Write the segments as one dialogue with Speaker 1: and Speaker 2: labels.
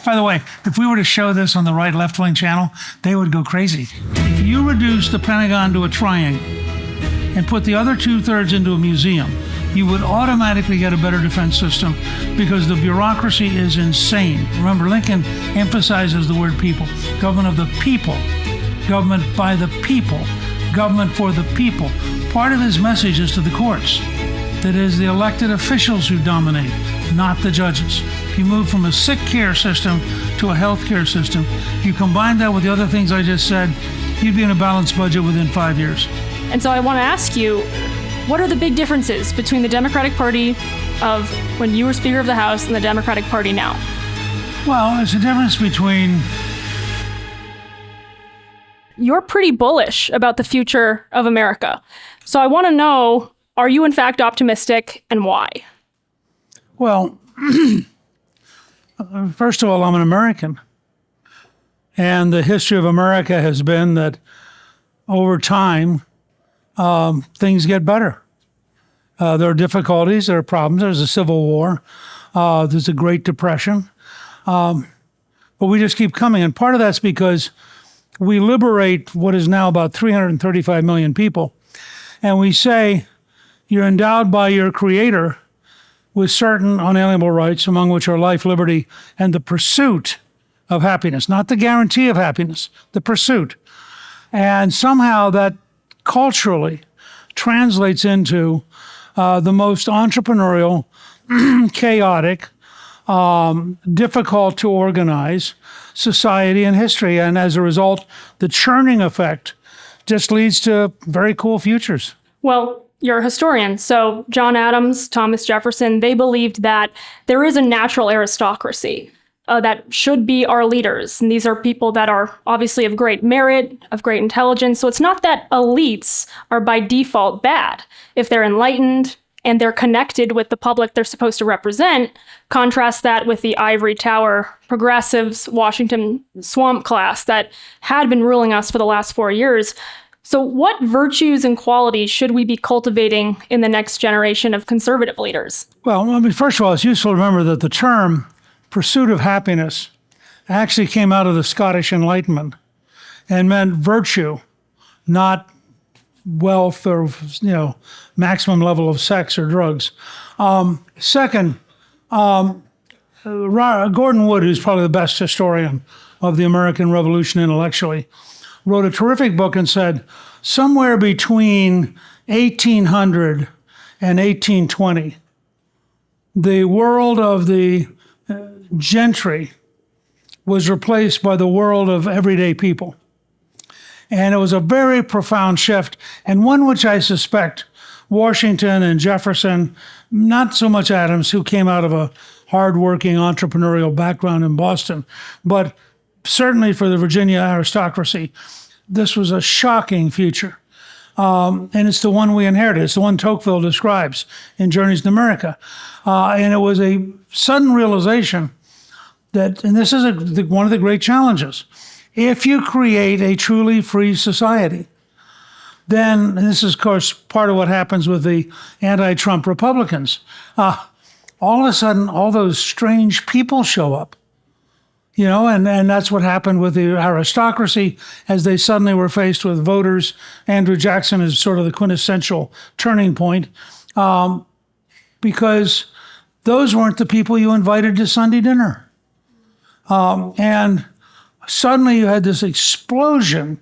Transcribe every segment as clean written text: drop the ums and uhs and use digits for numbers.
Speaker 1: By the way, if we were to show this on the right left-wing channel, they would go crazy. If you reduce the Pentagon to a triangle and put the other 2/3 into a museum, you would automatically get a better defense system because the bureaucracy is insane. Remember, Lincoln emphasizes the word people. Government of the people, government by the people, government for the people. Part of his message is to the courts that it is the elected officials who dominate, not the judges. If you move from a sick care system to a health care system, you combine that with the other things I just said, you'd be in a balanced budget within 5 years.
Speaker 2: And so I want to ask you, what are the big differences between the Democratic Party of when you were Speaker of the House and the Democratic Party now?
Speaker 1: Well, there's a difference between...
Speaker 2: You're pretty bullish about the future of America. So I want to know, are you in fact optimistic and why?
Speaker 1: Well, first of all, I'm an American. And the history of America has been that over time, things get better. There are difficulties, there are problems. There's a Civil War. There's a Great Depression. But we just keep coming. And part of that's because we liberate what is now about 335 million people. And we say you're endowed by your Creator with certain unalienable rights, among which are life, liberty, and the pursuit of happiness. Not the guarantee of happiness, the pursuit. And somehow that culturally translates into the most entrepreneurial, chaotic, difficult to organize society in history. And as a result, the churning effect just leads to very cool futures.
Speaker 2: Well, you're a historian. So John Adams, Thomas Jefferson, they believed that there is a natural aristocracy that should be our leaders. And these are people that are obviously of great merit, of great intelligence. So it's not that elites are by default bad. If they're enlightened and they're connected with the public they're supposed to represent, contrast that with the ivory tower progressives, Washington swamp class that had been ruling us for the last 4 years. So what virtues and qualities should we be cultivating in the next generation of conservative leaders?
Speaker 1: Well, I mean, first of all, it's useful to remember that the term pursuit of happiness actually came out of the Scottish Enlightenment and meant virtue, not wealth or, maximum level of sex or drugs. Second, Gordon Wood, who's probably the best historian of the American Revolution intellectually, wrote a terrific book and said, somewhere between 1800 and 1820, the world of the gentry was replaced by the world of everyday people. And it was a very profound shift, and one which I suspect Washington and Jefferson, not so much Adams, who came out of a hardworking entrepreneurial background in Boston, but certainly for the Virginia aristocracy, this was a shocking future. And it's the one we inherited. It's the one Tocqueville describes in Journeys to America. And it was a sudden realization that, and this is one of the great challenges, if you create a truly free society, then, and this is, of course, part of what happens with the anti-Trump Republicans, all of a sudden, all those strange people show up. And that's what happened with the aristocracy as they suddenly were faced with voters. Andrew Jackson is sort of the quintessential turning point because those weren't the people you invited to Sunday dinner. And suddenly you had this explosion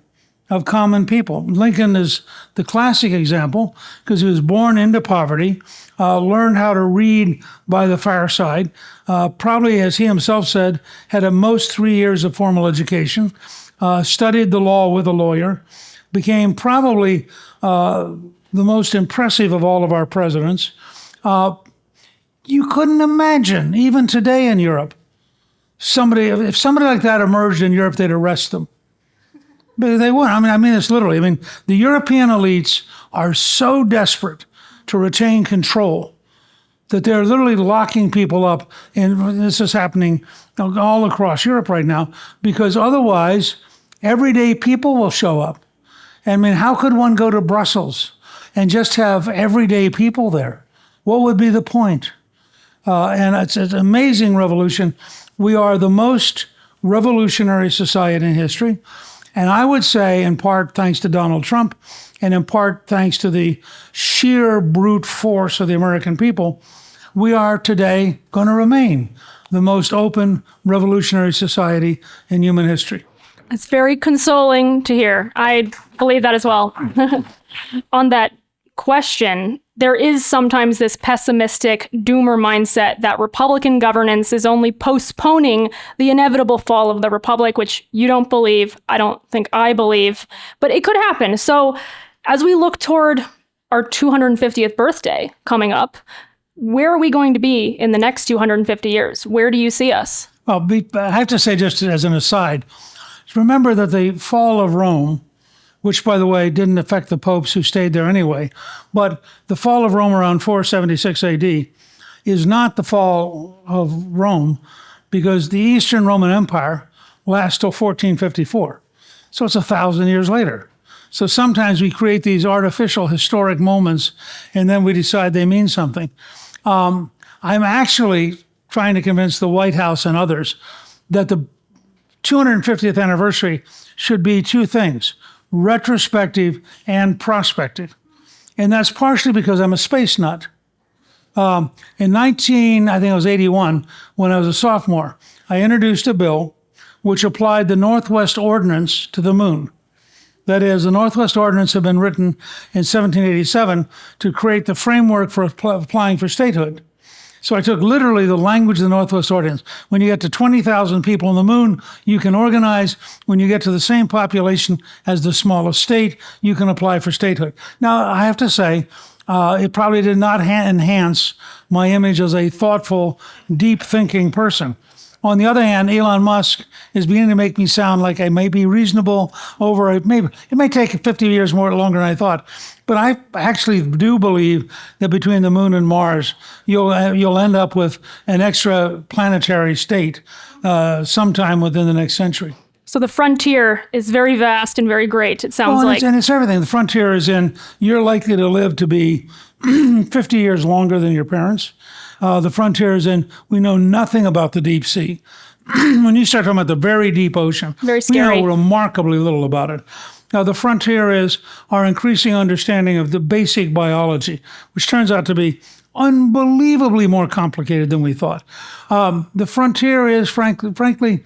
Speaker 1: of common people. Lincoln is the classic example because he was born into poverty, learned how to read by the fireside, probably, as he himself said, had at most 3 years of formal education, studied the law with a lawyer, became probably the most impressive of all of our presidents. You couldn't imagine, even today in Europe, if somebody like that emerged in Europe, they'd arrest them. But they wouldn't. I mean this literally. The European elites are so desperate to retain control that they're literally locking people up. And this is happening all across Europe right now, because otherwise, everyday people will show up. How could one go to Brussels and just have everyday people there? What would be the point? And it's an amazing revolution. We are the most revolutionary society in history. And I would say, in part thanks to Donald Trump, and in part thanks to the sheer brute force of the American people, we are today going to remain the most open revolutionary society in human history.
Speaker 2: It's very consoling to hear. I believe that as well. On that question, there is sometimes this pessimistic doomer mindset that Republican governance is only postponing the inevitable fall of the Republic, which you don't believe. I don't think I believe, but it could happen. So as we look toward our 250th birthday coming up, where are we going to be in the next 250 years? Where do you see us?
Speaker 1: Well, I have to say, just as an aside, remember that the fall of Rome, which, by the way, didn't affect the popes who stayed there anyway, but the fall of Rome around 476 AD is not the fall of Rome, because the Eastern Roman Empire lasts till 1454. So it's 1,000 years later. So sometimes we create these artificial historic moments, and then we decide they mean something. I'm actually trying to convince the White House and others that the 250th anniversary should be two things: retrospective and prospective. And that's partially because I'm a space nut. In I think it was 81, when I was a sophomore, I introduced a bill which applied the Northwest Ordinance to the moon. That is, the Northwest Ordinance had been written in 1787 to create the framework for applying for statehood. So I took literally the language of the Northwest Ordinance. When you get to 20,000 people on the moon, you can organize. When you get to the same population as the smallest state, you can apply for statehood. Now, I have to say, it probably did not enhance my image as a thoughtful, deep-thinking person. On the other hand, Elon Musk is beginning to make me sound like I may be reasonable maybe it may take 50 years longer than I thought. But I actually do believe that between the moon and Mars, you'll end up with an extra planetary state sometime within the next century.
Speaker 2: So the frontier is very vast and very great, it sounds like.
Speaker 1: And it's everything. The frontier is you're likely to live to be 50 years longer than your parents. The frontier is we know nothing about the deep sea. When you start talking about the very deep ocean,
Speaker 2: very scary.
Speaker 1: We know remarkably little about it. Now, the frontier is our increasing understanding of the basic biology, which turns out to be unbelievably more complicated than we thought. The frontier is, frankly,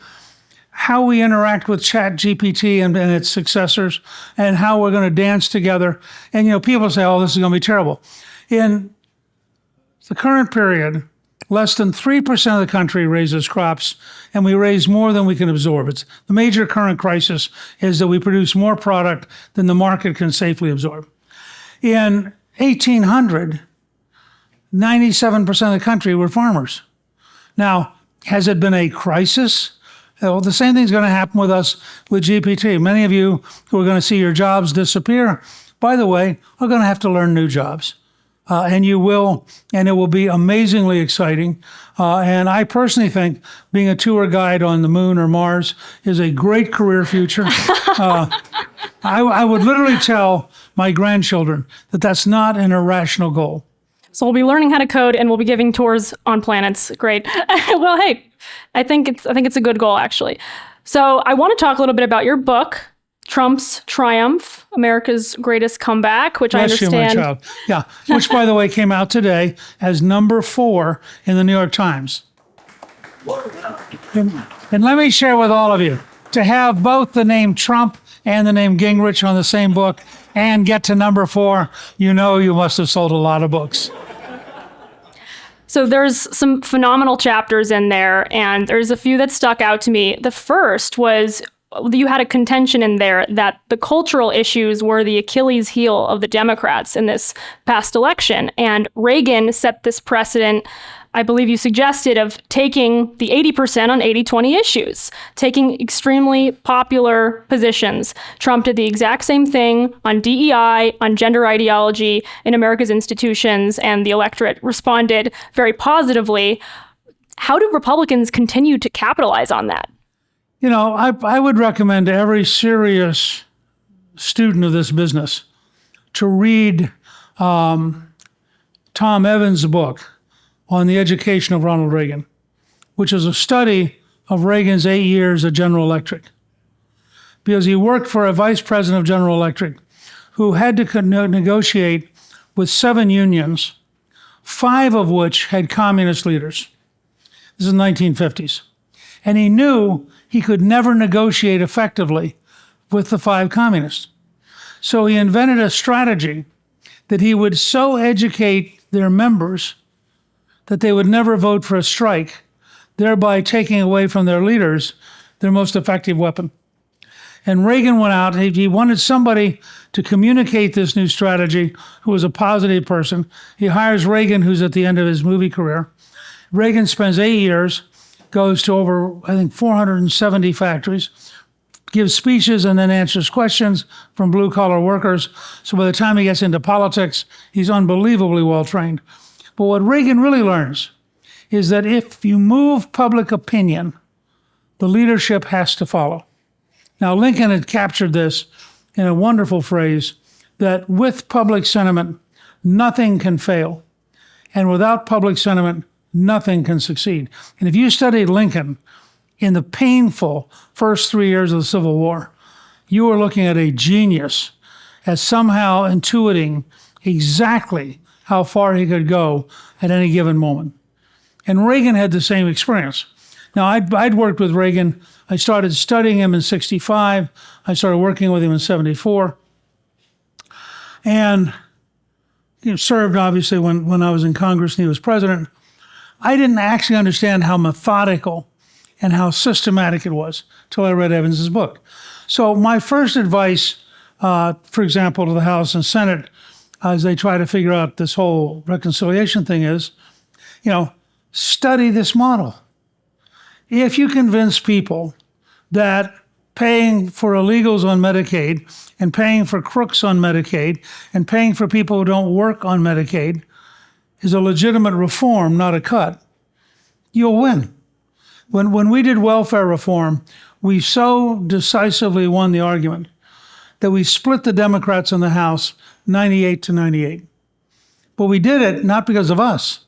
Speaker 1: how we interact with ChatGPT and its successors, and how we're going to dance together. And, people say, oh, this is going to be terrible. In the current period, less than 3% of the country raises crops, and we raise more than we can absorb. The major current crisis is that we produce more product than the market can safely absorb. In 1800, 97% of the country were farmers. Now, has it been a crisis? Well, the same thing's going to happen with us with GPT. Many of you who are going to see your jobs disappear, by the way, are going to have to learn new jobs. And you will, and it will be amazingly exciting. And I personally think being a tour guide on the moon or Mars is a great career future. I would literally tell my grandchildren that that's not an irrational goal.
Speaker 2: So we'll be learning how to code, and we'll be giving tours on planets. Great. Well, hey, I think it's a good goal, actually. So I want to talk a little bit about your book, Trump's Triumph, America's Greatest Comeback, which I understand.
Speaker 1: Bless you, my child. Yeah, which, by the way, came out today as number 4 in the New York Times. And let me share with all of you, to have both the name Trump and the name Gingrich on the same book and get to number 4, you must have sold a lot of books.
Speaker 2: So there's some phenomenal chapters in there, and there's a few that stuck out to me. The first was you had a contention in there that the cultural issues were the Achilles heel of the Democrats in this past election. And Reagan set this precedent, I believe you suggested, of taking the 80% on 80-20 issues, taking extremely popular positions. Trump did the exact same thing on DEI, on gender ideology in America's institutions, and the electorate responded very positively. How do Republicans continue to capitalize on that?
Speaker 1: I would recommend to every serious student of this business to read Tom Evans' book on the education of Ronald Reagan, which is a study of Reagan's 8 years at General Electric, because he worked for a vice president of General Electric who had to negotiate with 7 unions, 5 of which had communist leaders. This is the 1950s. And he knew he could never negotiate effectively with the 5 communists. So he invented a strategy that he would so educate their members that they would never vote for a strike, thereby taking away from their leaders their most effective weapon. And Reagan went out, he wanted somebody to communicate this new strategy who was a positive person. He hires Reagan, who's at the end of his movie career. Reagan spends 8 years, goes to over, I think, 470 factories, gives speeches and then answers questions from blue-collar workers. So by the time he gets into politics, he's unbelievably well-trained. But what Reagan really learns is that if you move public opinion, the leadership has to follow. Now, Lincoln had captured this in a wonderful phrase that with public sentiment, nothing can fail. And without public sentiment, nothing can succeed. And if you studied Lincoln in the painful first 3 years of the Civil War, you were looking at a genius at somehow intuiting exactly how far he could go at any given moment. And Reagan had the same experience. Now, I'd worked with Reagan. I started studying him in 65. I started working with him in 74. And served, obviously, when I was in Congress and he was president. I didn't actually understand how methodical and how systematic it was till I read Evans's book. So my first advice, for example, to the House and Senate, as they try to figure out this whole reconciliation thing is, study this model. If you convince people that paying for illegals on Medicaid and paying for crooks on Medicaid and paying for people who don't work on Medicaid is a legitimate reform, not a cut, you'll win. When we did welfare reform, we so decisively won the argument that we split the Democrats in the House 98-98. But we did it not because of us,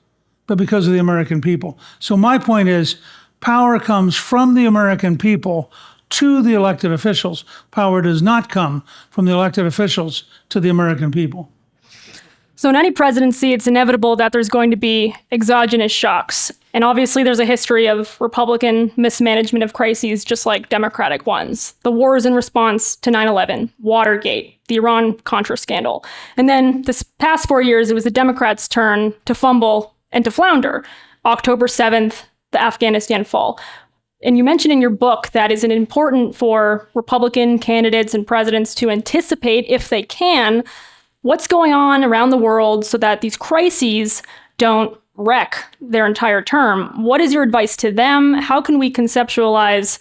Speaker 1: but because of the American people. So my point is, power comes from the American people to the elected officials. Power does not come from the elected officials to the American people.
Speaker 2: So in any presidency, it's inevitable that there's going to be exogenous shocks. And obviously, there's a history of Republican mismanagement of crises, just like Democratic ones. The wars in response to 9/11, Watergate, the Iran-Contra scandal. And then this past 4 years, it was the Democrats' turn to fumble and to flounder. October 7th, the Afghanistan fall. And you mentioned in your book that is important for Republican candidates and presidents to anticipate, if they can, what's going on around the world so that these crises don't wreck their entire term. What is your advice to them? How can we conceptualize,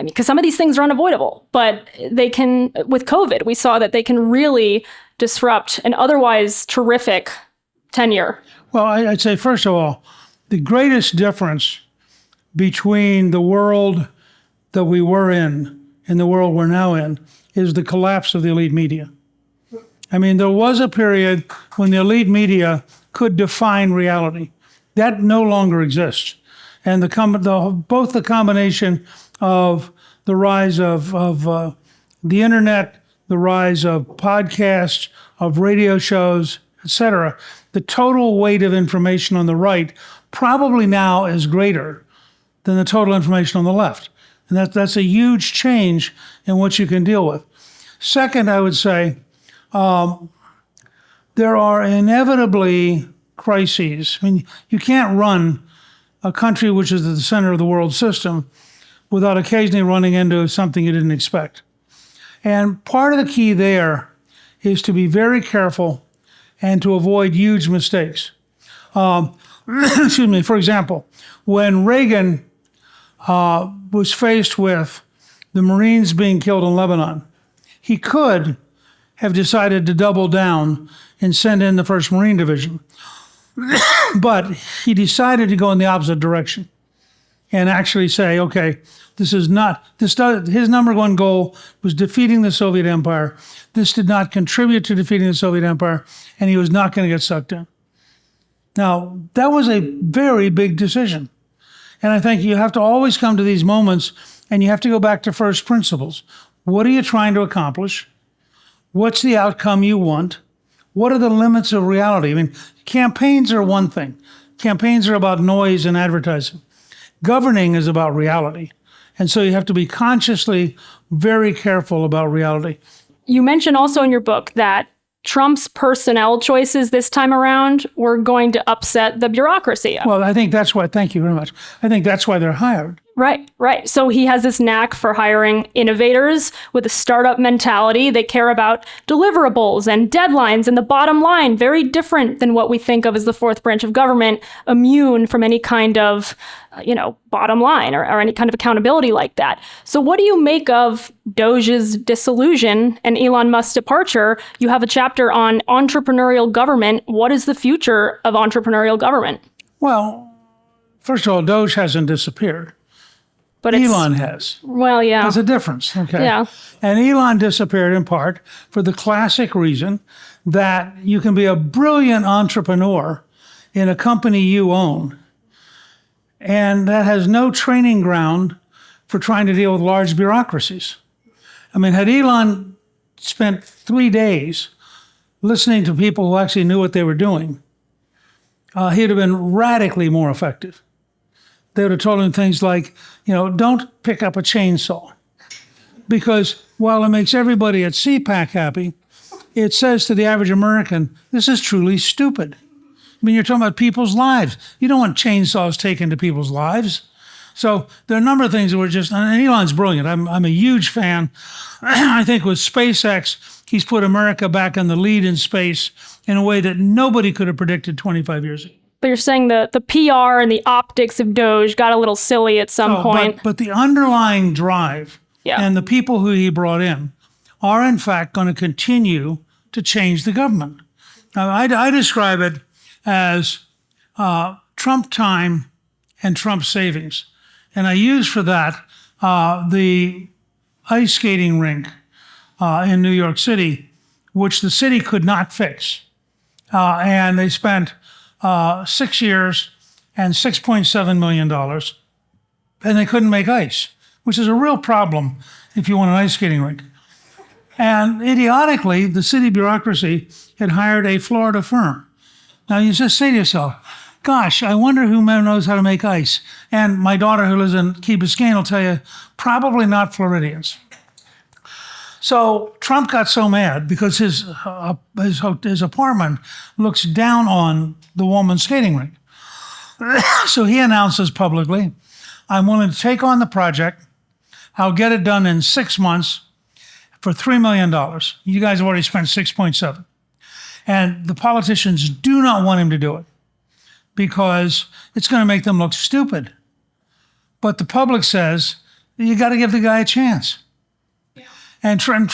Speaker 2: because some of these things are unavoidable, but they can, with COVID, we saw that they can really disrupt an otherwise terrific tenure.
Speaker 1: Well, I'd say, first of all, the greatest difference between the world that we were in and the world we're now in is the collapse of the elite media. I mean, there was a period when the elite media could define reality. That no longer exists. And both the combination of the rise of the internet, the rise of podcasts, of radio shows, etc., the total weight of information on the right probably now is greater than the total information on the left. And that's a huge change in what you can deal with. Second, I would say, there are inevitably crises. I mean, you can't run a country which is at the center of the world system without occasionally running into something you didn't expect. And part of the key there is to be very careful and to avoid huge mistakes. Excuse me, for example, when Reagan was faced with the Marines being killed in Lebanon, he could have decided to double down and send in the 1st Marine Division. But he decided to go in the opposite direction and actually say, okay, his number one goal was defeating the Soviet Empire. This did not contribute to defeating the Soviet Empire, and he was not going to get sucked in. Now, that was a very big decision. And I think you have to always come to these moments and you have to go back to first principles. What are you trying to accomplish? What's the outcome you want? What are the limits of reality? I mean, campaigns are one thing. Campaigns are about noise and advertising. Governing is about reality. And so you have to be consciously very careful about reality.
Speaker 2: You mentioned also in your book that Trump's personnel choices this time around were going to upset the bureaucracy.
Speaker 1: Well, I think that's why, thank you very much. I think that's why they're hired.
Speaker 2: Right. So he has this knack for hiring innovators with a startup mentality. They care about deliverables and deadlines and the bottom line, very different than what we think of as the fourth branch of government, immune from any kind of, bottom line or any kind of accountability like that. So what do you make of Doge's disillusion and Elon Musk's departure? You have a chapter on entrepreneurial government. What is the future of entrepreneurial government?
Speaker 1: Well, first of all, Doge hasn't disappeared.
Speaker 2: But
Speaker 1: Elon has.
Speaker 2: Well, yeah.
Speaker 1: There's a difference, okay?
Speaker 2: Yeah.
Speaker 1: And Elon disappeared in part for the classic reason that you can be a brilliant entrepreneur in a company you own, and that has no training ground for trying to deal with large bureaucracies. I mean, had Elon spent 3 days listening to people who actually knew what they were doing, he'd have been radically more effective. They would have told him things like, don't pick up a chainsaw. Because while it makes everybody at CPAC happy, it says to the average American, this is truly stupid. I mean, you're talking about people's lives. You don't want chainsaws taken to people's lives. So there are a number of things that were just, and Elon's brilliant. I'm a huge fan. I think with SpaceX, he's put America back on the lead in space in a way that nobody could have predicted 25 years ago.
Speaker 2: But you're saying the PR and the optics of Doge got a little silly at some point.
Speaker 1: But the underlying drive and the people who he brought in are, in fact, going to continue to change the government. Now, I describe it as Trump time and Trump savings. And I use for that the ice skating rink in New York City, which the city could not fix. And they spent 6 years and $6.7 million, and they couldn't make ice, which is a real problem if you want an ice skating rink. And idiotically, the city bureaucracy had hired a Florida firm. Now you just say to yourself, gosh, I wonder who knows how to make ice. And my daughter who lives in Key Biscayne will tell you, probably not Floridians. So Trump got so mad because his apartment looks down on the woman's skating rink. So he announces publicly, I'm willing to take on the project. I'll get it done in 6 months for $3 million. You guys have already spent 6.7. And the politicians do not want him to do it because it's going to make them look stupid. But the public says, you got to give the guy a chance. And Trump,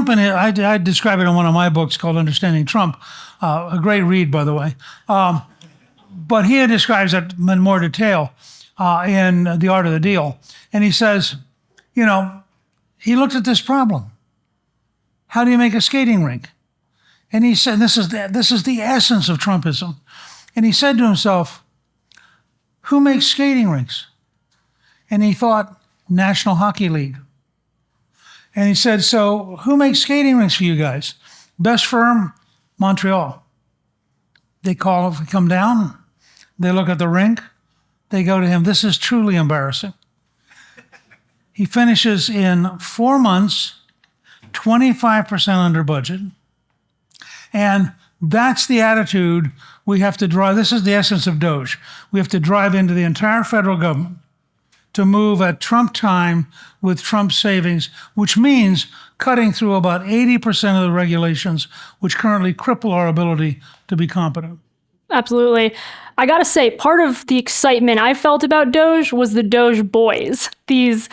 Speaker 1: and I describe it in one of my books called Understanding Trump, a great read, by the way. But he describes it in more detail in The Art of the Deal. And he says, he looked at this problem. How do you make a skating rink? And he said, this is the essence of Trumpism. And he said to himself, who makes skating rinks? And he thought, National Hockey League. And he said, so who makes skating rinks for you guys? Best firm, Montreal. They come down, they look at the rink, they go to him, this is truly embarrassing. He finishes in 4 months, 25% under budget. And that's the attitude we have to drive. This is the essence of Doge. We have to drive into the entire federal government to move at Trump time with Trump savings, which means cutting through about 80% of the regulations, which currently cripple our ability to be competent.
Speaker 2: Absolutely. I got to say, part of the excitement I felt about Doge was the Doge boys. These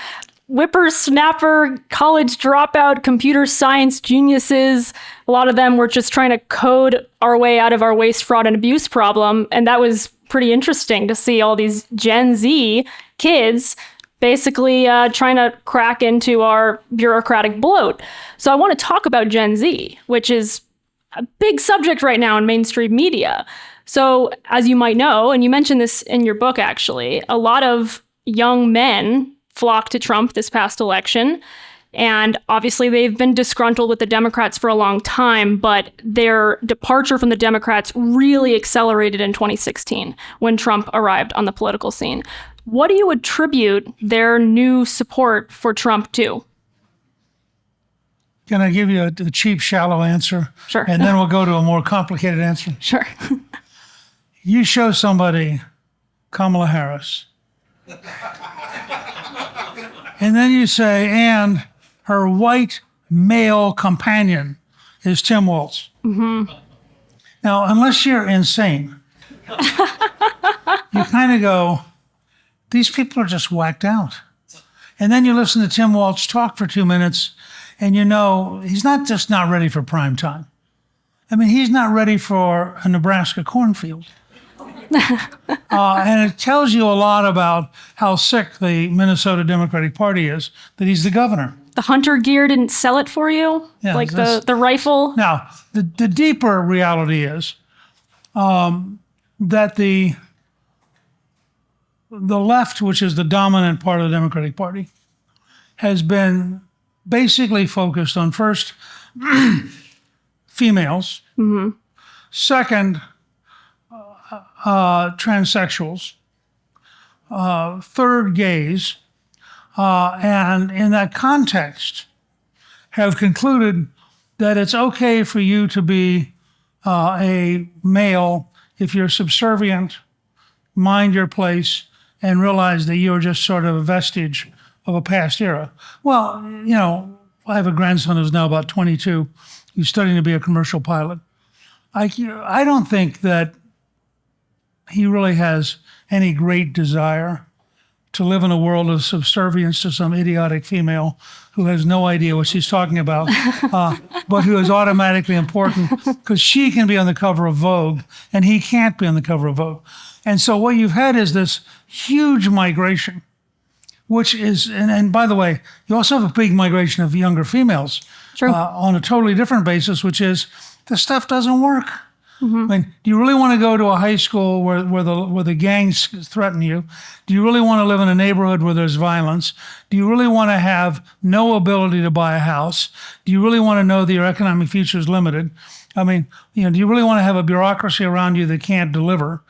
Speaker 2: whippersnapper, college dropout, computer science geniuses. A lot of them were just trying to code our way out of our waste, fraud, and abuse problem. And that was pretty interesting to see all these Gen Z kids basically trying to crack into our bureaucratic bloat. So I want to talk about Gen Z, which is a big subject right now in mainstream media. So, as you might know, and you mentioned this in your book, actually, a lot of young men flocked to Trump this past election. And obviously, they've been disgruntled with the Democrats for a long time, but their departure from the Democrats really accelerated in 2016 when Trump arrived on the political scene. What do you attribute their new support for Trump to?
Speaker 1: Can I give you a cheap, shallow answer?
Speaker 2: Sure.
Speaker 1: And then we'll go to a more complicated answer.
Speaker 2: Sure.
Speaker 1: You show somebody Kamala Harris, and then you say, and her white male companion is Tim Walz. Mm-hmm. Now, unless you're insane, you kind of go, these people are just whacked out. And then you listen to Tim Walz talk for 2 minutes, and you know he's not just not ready for prime time. I mean, he's not ready for a Nebraska cornfield. And it tells you a lot about how sick the Minnesota Democratic Party is, that he's the governor.
Speaker 2: The hunter gear didn't sell it for you?
Speaker 1: Yeah,
Speaker 2: like the rifle?
Speaker 1: Now, the deeper reality is that the left, which is the dominant part of the Democratic Party, has been basically focused on first females, mm-hmm. second transsexuals, third gays, and in that context have concluded that it's okay for you to be a male if you're subservient, mind your place, and realize that you're just sort of a vestige of a past era. Well, you know, I have a grandson who's now about 22. He's studying to be a commercial pilot. I don't think that he really has any great desire to live in a world of subservience to some idiotic female who has no idea what she's talking about, but who is automatically important because she can be on the cover of Vogue and he can't be on the cover of Vogue. And so what you've had is this huge migration, which is, and by the way, you also have a big migration of younger females on a totally different basis, which is this stuff doesn't work. Mm-hmm. I mean, do you really want to go to a high school where the gangs threaten you? Do you really want to live in a neighborhood where there's violence? Do you really want to have no ability to buy a house? Do you really want to know that your economic future is limited? I mean, you know, do you really want to have a bureaucracy around you that can't deliver?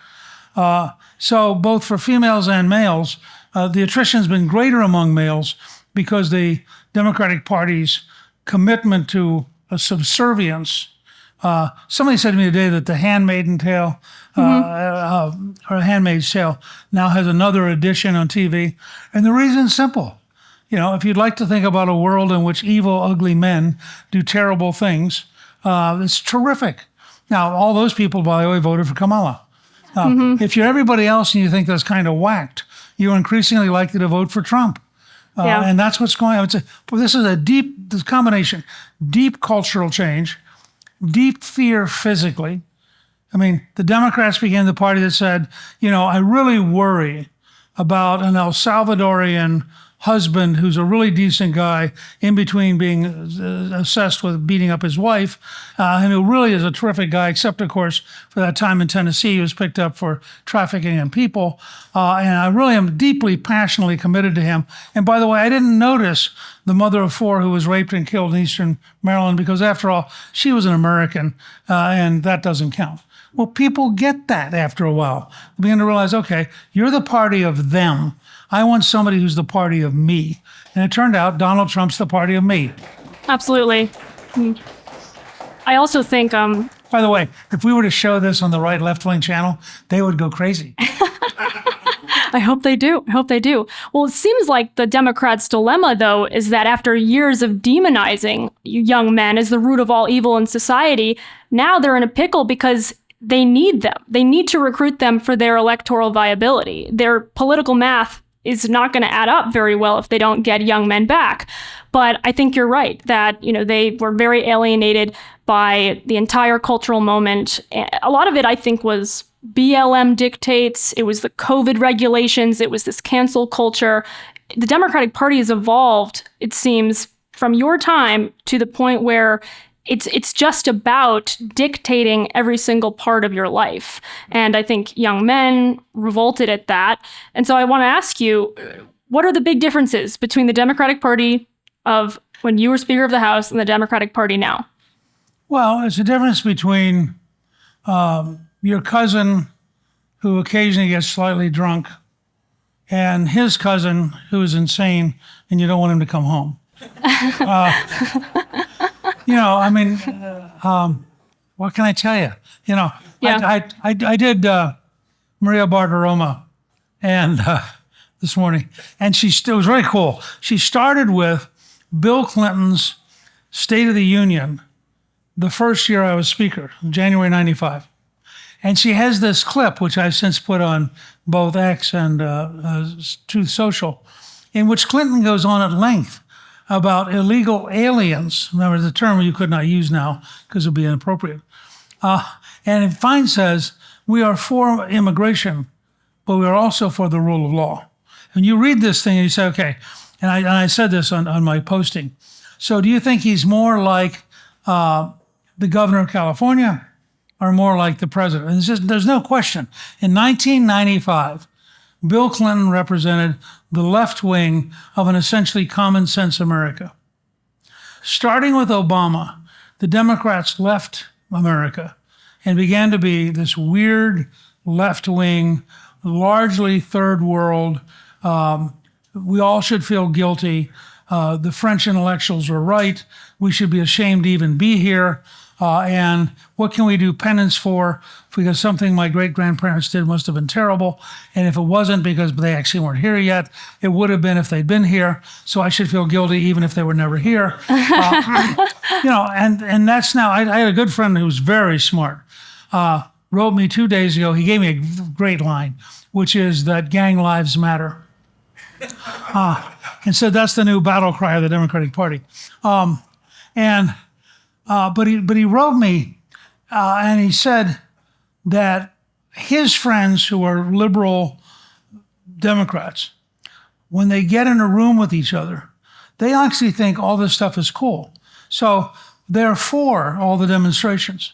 Speaker 1: So both for females and males, the attrition has been greater among males because the Democratic Party's commitment to a subservience. Somebody said to me today that the Handmaid's Tale, or Handmaid's Tale, now has another edition on TV. And the reason's simple. You know, if you'd like to think about a world in which evil, ugly men do terrible things, it's terrific. Now, all those people, by the way, voted for Kamala. If you're everybody else and you think that's kind of whacked, you're increasingly likely to vote for Trump. And that's what's going on. This is this combination, deep cultural change, deep fear physically. I mean, the Democrats became the party that said, you know, I really worry about an El Salvadorian husband who's a really decent guy in between being assessed with beating up his wife, and who really is a terrific guy, except, of course, for that time in Tennessee, he was picked up for trafficking in people. And I really am deeply, passionately committed to him. And by the way, I didn't notice the mother of four who was raped and killed in Eastern Maryland because, after all, she was an American, and that doesn't count. Well, people get that after a while. They begin to realize, okay, you're the party of them. I want somebody who's the party of me. And it turned out Donald Trump's the party of me.
Speaker 2: Absolutely. I also think...
Speaker 1: By the way, if we were to show this on the right left-wing channel, they would go crazy.
Speaker 2: I hope they do. I hope they do. Well, it seems like the Democrats' dilemma, though, is that after years of demonizing young men as the root of all evil in society, now they're in a pickle because they need them. They need to recruit them for their electoral viability. Their political math is not going to add up very well if they don't get young men back. But I think you're right that, you know, they were very alienated by the entire cultural moment. A lot of it, I think, was BLM dictates. It was the COVID regulations. It was this cancel culture. The Democratic Party has evolved, it seems, from your time to the point where it's just about dictating every single part of your life. And I think young men revolted at that. And so I want to ask you, what are the big differences between the Democratic Party of when you were Speaker of the House and the Democratic Party now?
Speaker 1: Well, it's a difference between your cousin who occasionally gets slightly drunk and his cousin who is insane and you don't want him to come home. What can I tell you?
Speaker 2: Yeah.
Speaker 1: I did Maria Bartiromo and this morning, and it was very cool. She started with Bill Clinton's State of the Union the first year I was Speaker, January 95. And she has this clip, which I've since put on both X and Truth Social, in which Clinton goes on at length about illegal aliens. Remember, the term you could not use now because it would be inappropriate. And it fine says, we are for immigration, but we are also for the rule of law. And you read this thing and you say, okay, and I said this on my posting. So do you think he's more like the governor of California or more like the president? And there's no question. In 1995, Bill Clinton represented the left wing of an essentially common sense America. Starting with Obama, the Democrats left America and began to be this weird left wing, largely third world. We all should feel guilty. The French intellectuals were right. We should be ashamed to even be here. And what can we do penance for? Because something my great-grandparents did must have been terrible. And if it wasn't because they actually weren't here yet, it would have been if they'd been here. So I should feel guilty even if they were never here. And that's now, I had a good friend who was very smart, wrote me 2 days ago. He gave me a great line, which is that gang lives matter. And said that's the new battle cry of the Democratic Party. But he wrote me and he said that his friends who are liberal Democrats, when they get in a room with each other, they actually think all this stuff is cool. So they're for all the demonstrations.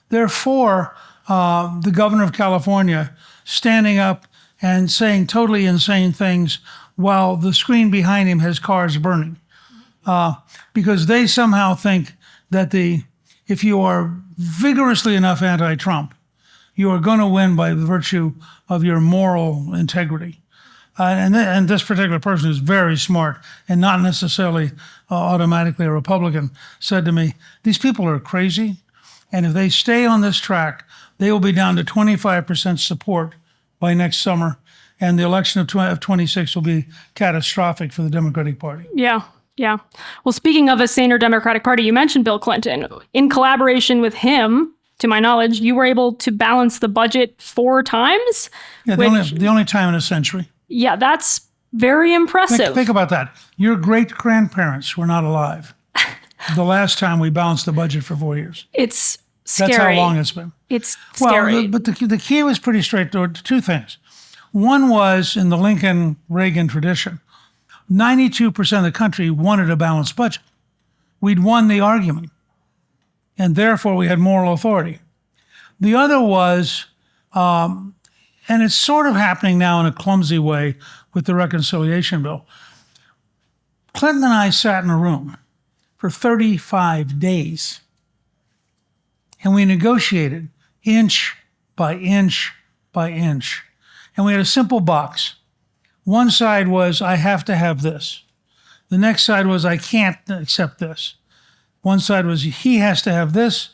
Speaker 1: They're for the governor of California standing up and saying totally insane things while the screen behind him has cars burning. Because they somehow think that if you are vigorously enough anti-Trump, you are going to win by virtue of your moral integrity. And this particular person who's very smart and not necessarily automatically a Republican said to me, these people are crazy. And if they stay on this track, they will be down to 25% support by next summer. And the election of 26 will be catastrophic for the Democratic Party.
Speaker 2: Yeah. Yeah. Well, speaking of a saner Democratic Party, you mentioned Bill Clinton. In collaboration with him, to my knowledge, you were able to balance the budget 4 times.
Speaker 1: Yeah, the only time in a century.
Speaker 2: Yeah, that's very impressive.
Speaker 1: Think about that. Your great-grandparents were not alive the last time we balanced the budget for 4 years.
Speaker 2: It's scary.
Speaker 1: That's how long it's been.
Speaker 2: It's scary.
Speaker 1: Well, but the key was pretty straightforward. 2 things. One was in the Lincoln-Reagan tradition. 92% of the country wanted a balanced budget. We'd won the argument, and therefore we had moral authority. The other was, and it's sort of happening now in a clumsy way with the reconciliation bill. Clinton and I sat in a room for 35 days, and we negotiated inch by inch by inch. And we had a simple box. One side was, I have to have this. The next side was, I can't accept this. One side was, he has to have this,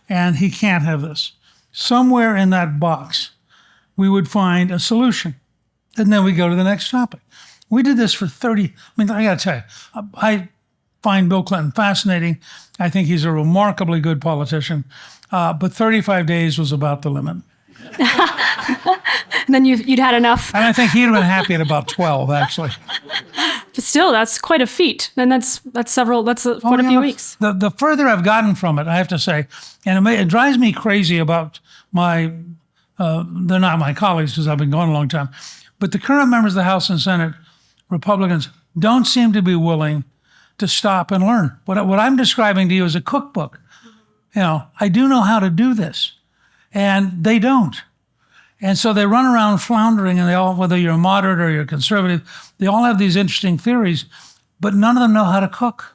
Speaker 1: and he can't have this. Somewhere in that box, we would find a solution. And then we go to the next topic. We did this for 30, I mean, I got to tell you, I find Bill Clinton fascinating. I think he's a remarkably good politician. But 35 days was about the limit.
Speaker 2: And then you'd had enough.
Speaker 1: And I think he'd have been happy at about 12, actually.
Speaker 2: But still, that's quite a feat. And that's quite a few weeks.
Speaker 1: The further I've gotten from it, I have to say, and it drives me crazy about they're not my colleagues because I've been gone a long time, but the current members of the House and Senate, Republicans, don't seem to be willing to stop and learn. What I'm describing to you is a cookbook I do know how to do this. And they don't. And so they run around floundering, and they all, whether you're a moderate or you're a conservative, they all have these interesting theories, but none of them know how to cook.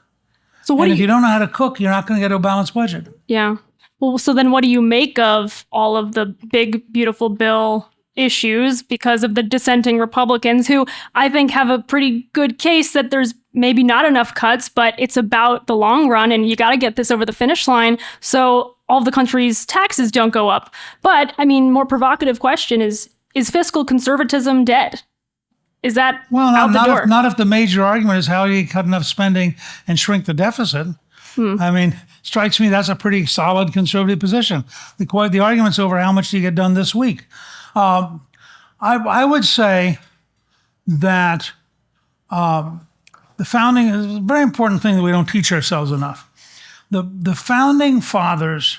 Speaker 2: So
Speaker 1: if you don't know how to cook, you're not going to get a balanced budget.
Speaker 2: Yeah. Well, so then what do you make of all of the big, beautiful bill issues because of the dissenting Republicans who I think have a pretty good case that there's maybe not enough cuts, but it's about the long run and you got to get this over the finish line so all of the country's taxes don't go up. But I mean, more provocative question is fiscal conservatism dead? Is that out the door?
Speaker 1: Not if the major argument is how you cut enough spending and shrink the deficit. I mean, strikes me that's a pretty solid conservative position. The argument's over how much do you get done this week. I would say that the founding is a very important thing that we don't teach ourselves enough. The founding fathers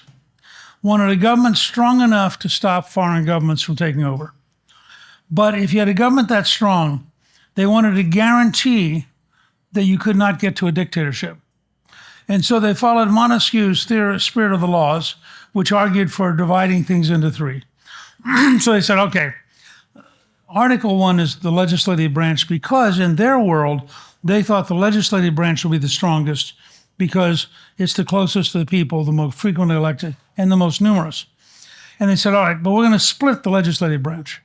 Speaker 1: wanted a government strong enough to stop foreign governments from taking over. But if you had a government that strong, they wanted to guarantee that you could not get to a dictatorship. And so they followed Montesquieu's spirit of the laws, which argued for dividing things into three. So they said, okay, Article 1 is the legislative branch because in their world, they thought the legislative branch would be the strongest because it's the closest to the people, the most frequently elected, and the most numerous. And they said, all right, but we're going to split the legislative branch.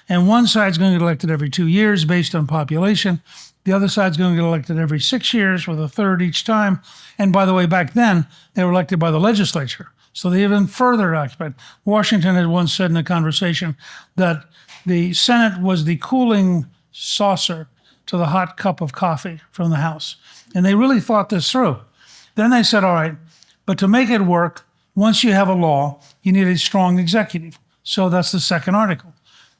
Speaker 1: And one side's going to get elected every 2 years based on population. The other side's going to get elected every 6 years with a third each time. And by the way, back then, they were elected by the legislature. So they even further occupied. Washington had once said in a conversation that the Senate was the cooling saucer to the hot cup of coffee from the House. And they really thought this through. Then they said, all right, but to make it work, once you have a law, you need a strong executive. So that's the second article.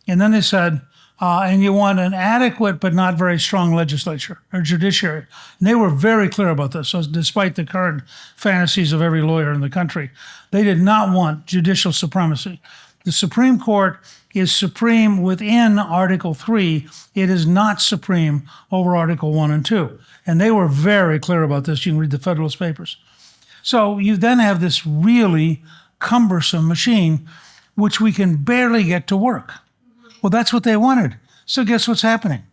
Speaker 1: And then they said, and you want an adequate but not very strong legislature or judiciary. And they were very clear about this. So despite the current fantasies of every lawyer in the country, they did not want judicial supremacy. The Supreme Court is supreme within Article 3. It is not supreme over Article 1 and 2. And they were very clear about this. You can read the Federalist Papers. So you then have this really cumbersome machine, which we can barely get to work. Well, that's what they wanted. So guess what's happening?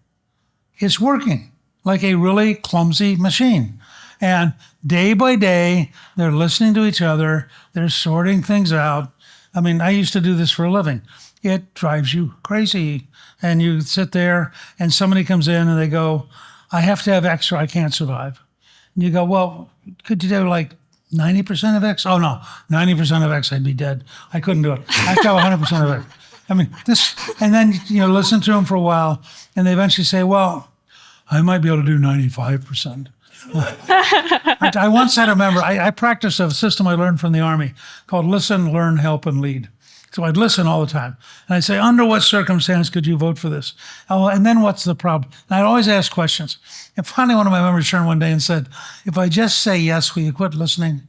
Speaker 1: It's working like a really clumsy machine. And day by day, they're listening to each other. They're sorting things out. I mean, I used to do this for a living. It drives you crazy. And you sit there and somebody comes in and they go, I have to have X or I can't survive. And you go, well, could you do like 90% of X? Oh, no, 90% of X, I'd be dead. I couldn't do it. I have to have 100% of X. I mean, this, and then, listen to them for a while, and they eventually say, well, I might be able to do 95%. I once had a member, I practiced a system I learned from the Army called listen, learn, help, and lead. So I'd listen all the time. And I'd say, under what circumstance could you vote for this? Oh, and then what's the problem? And I'd always ask questions. And finally, one of my members turned one day and said, if I just say yes, will you quit listening?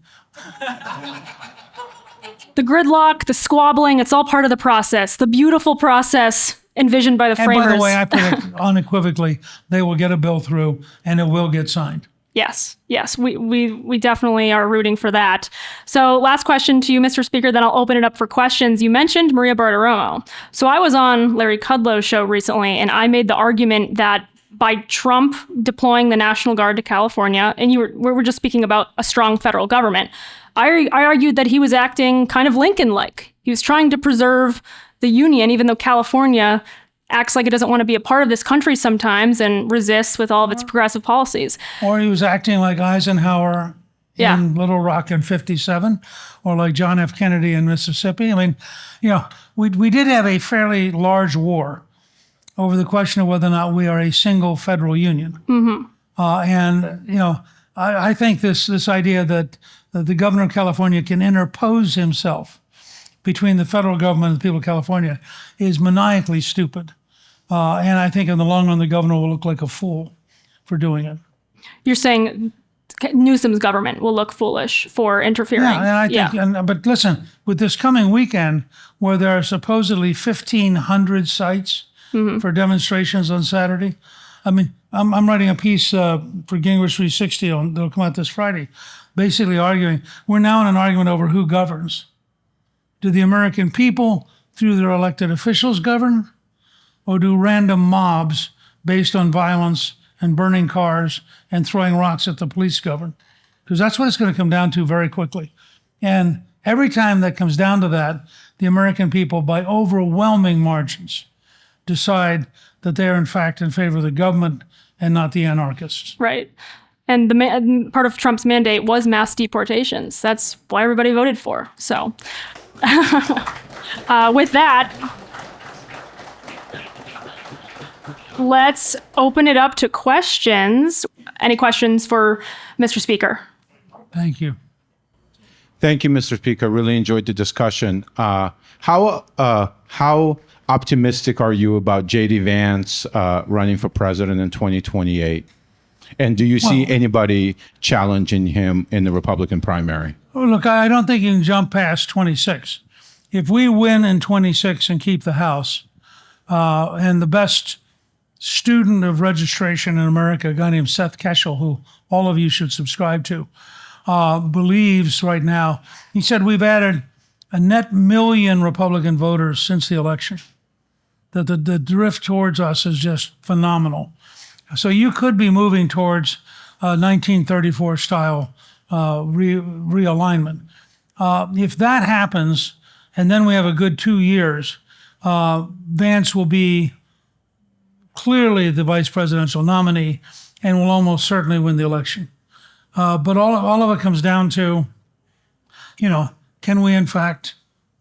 Speaker 2: The gridlock, the squabbling, it's all part of the process, the beautiful process envisioned by the framers.
Speaker 1: And by the way, I predict unequivocally they will get a bill through and it will get signed.
Speaker 2: Yes, we definitely are rooting for that. So last question to you, Mr. Speaker, then I'll open it up for questions. You mentioned Maria Bartiromo. So I was on Larry Kudlow's show recently, and I made the argument that by Trump deploying the National Guard to California, and we were just speaking about a strong federal government, I argued that he was acting kind of Lincoln-like. He was trying to preserve the Union, even though California acts like it doesn't want to be a part of this country sometimes and resists with all of its progressive policies.
Speaker 1: Or he was acting like Eisenhower in Little Rock in 57, or like John F. Kennedy in Mississippi. I mean, we did have a fairly large war over the question of whether or not we are a single federal union. Mm-hmm. I think this idea that the governor of California can interpose himself between the federal government and the people of California is maniacally stupid. And I think in the long run, the governor will look like a fool for doing it.
Speaker 2: You're saying Newsom's government will look foolish for interfering.
Speaker 1: Yeah, and I think, but listen, with this coming weekend, where there are supposedly 1,500 sites for demonstrations on Saturday, I mean, I'm writing a piece for Gingrich 360 that'll come out this Friday, basically arguing we're now in an argument over who governs. Do the American people, through their elected officials, govern? Or do random mobs based on violence and burning cars and throwing rocks at the police govern? Because that's what it's going to come down to very quickly. And every time that comes down to that, the American people, by overwhelming margins, decide that they are in fact in favor of the government and not the anarchists.
Speaker 2: Right. And part of Trump's mandate was mass deportations. That's why everybody voted for. So with that, let's open it up to questions. Any questions for Mr. Speaker?
Speaker 1: Thank you.
Speaker 3: Thank you, Mr. Speaker. Really enjoyed the discussion. How optimistic are you about J.D. Vance running for president in 2028? And do you see anybody challenging him in the Republican primary?
Speaker 1: Oh, look, I don't think you can jump past 26. If we win in 26 and keep the House, and the best student of registration in America, a guy named Seth Keshel, who all of you should subscribe to, believes right now, he said we've added a net 1 million Republican voters since the election, that the drift towards us is just phenomenal. So you could be moving towards 1934 style realignment. If that happens, and then we have a good 2 years, Vance will be clearly the vice presidential nominee and will almost certainly win the election. But all of it comes down to, can we in fact